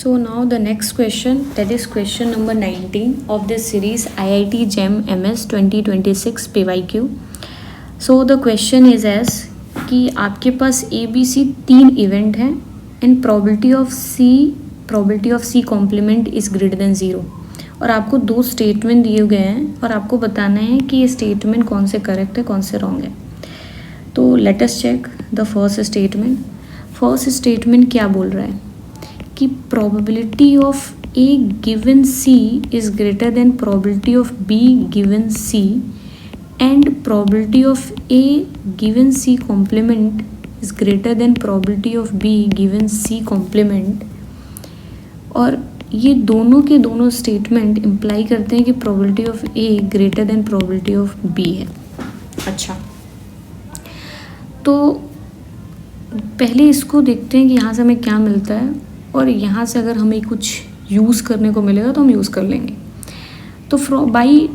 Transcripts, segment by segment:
So now the next question, that is question number 19 of this series IIT JEM MS 2026 PYQ. So the question is as कि आपके पास ABC 3 event हैं and probability of C complement is greater than 0 और आपको 2 statement दिए गए हैं और आपको बताना है कि ये स्टेटमेंट कौन से करेक्ट है कौन से रॉन्ग है. तो let us check the first statement. First statement क्या बोल रहा है कि probability of A given C is greater than probability of B given C and probability of A given C complement is greater than probability of B given C complement. और ये दोनों के दोनों स्टेटमेंट इम्प्लाई करते हैं कि probability of A greater than probability of B है. अच्छा, तो पहले इसको देखते हैं कि यहाँ से हमें क्या मिलता है और यहाँ से अगर हमें कुछ यूज़ करने को मिलेगा तो हम यूज़ कर लेंगे. तो बाई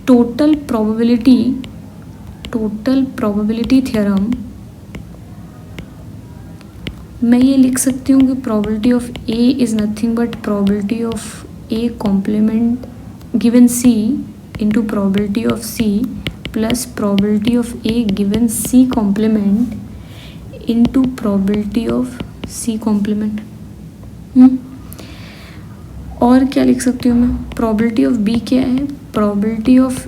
टोटल प्रोबेबिलिटी थ्योरम मैं ये लिख सकती हूँ कि probability of A is nothing but probability of A complement given C into probability of C plus probability of A given C complement into probability of C complement. और क्या लिख सकती हूँ मैं, प्रोबेबिलिटी ऑफ बी क्या है, probability of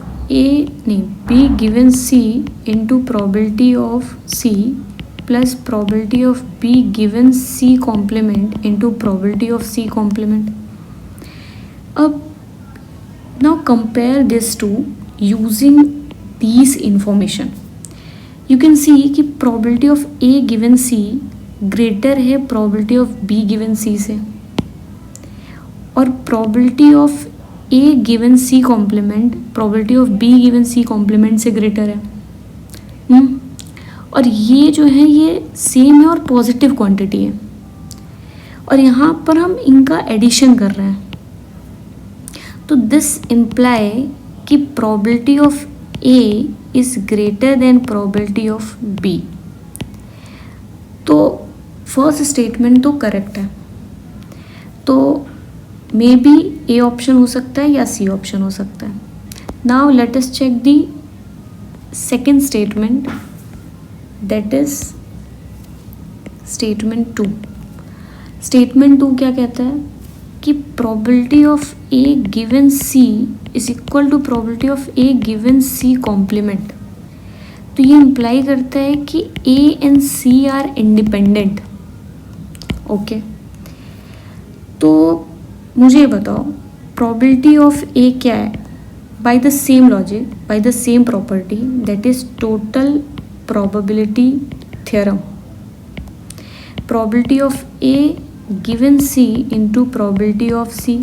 B given C into probability of C plus probability of B given C complement into probability of C complement. अब now compare this to using these information. You can see कि probability of A given C greater है probability of B given C से और probability of A given C complement probability of B given C complement से greater है. और ये जो है ये सेम है और पॉजिटिव क्वांटिटी है और यहाँ पर हम इनका एडिशन कर रहे हैं. तो दिस इम्प्लाई कि probability of A is greater than probability of B. तो फर्स्ट स्टेटमेंट तो करेक्ट है, तो मे बी ए ऑप्शन हो सकता है या सी ऑप्शन हो सकता है. Now let us check the second statement, that is statement 2. Statement 2 क्या कहता है कि probability of A given C is equal to probability of A given C complement. तो ये इम्प्लाई करता है कि A and C are independent. Okay, तो मुझे बताओ प्रोबेबिलिटी ऑफ ए क्या है by the same logic, by the same property, that is total probability theorem. Probability of A given C into probability of C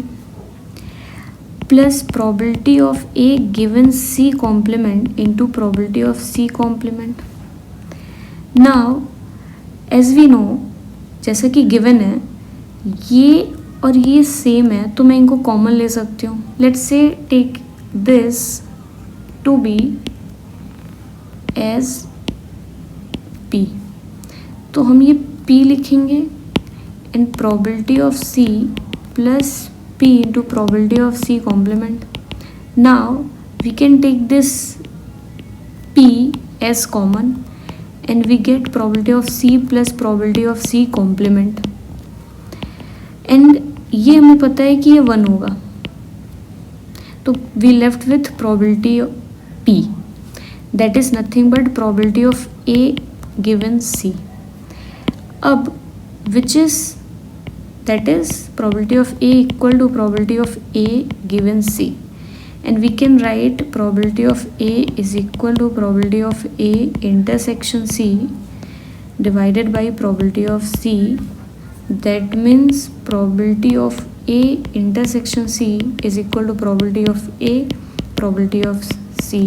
plus probability of A given C complement into probability of C complement. Now as we know, जैसा कि given है ये और ये same है तो मैं इनको कॉमन ले सकती हूँ. Let's say take this to be as P. तो हम ये पी लिखेंगे and probability of C plus P into probability of C complement. Now we can take this P as common and we get probability of C plus probability of C complement. and ये हमें पता है कि ये 1 होगा, तो we left with probability P, that is nothing but probability of A given C. अब which is, that is probability of A equal to probability of A given C. And we can write probability of A is equal to probability of A intersection C divided by probability of C. That means probability of A intersection C is equal to probability of A probability of C.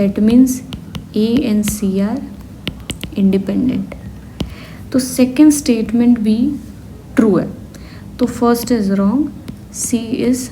That means A and C are independent. तो second statement भी true है, तो first is wrong, C is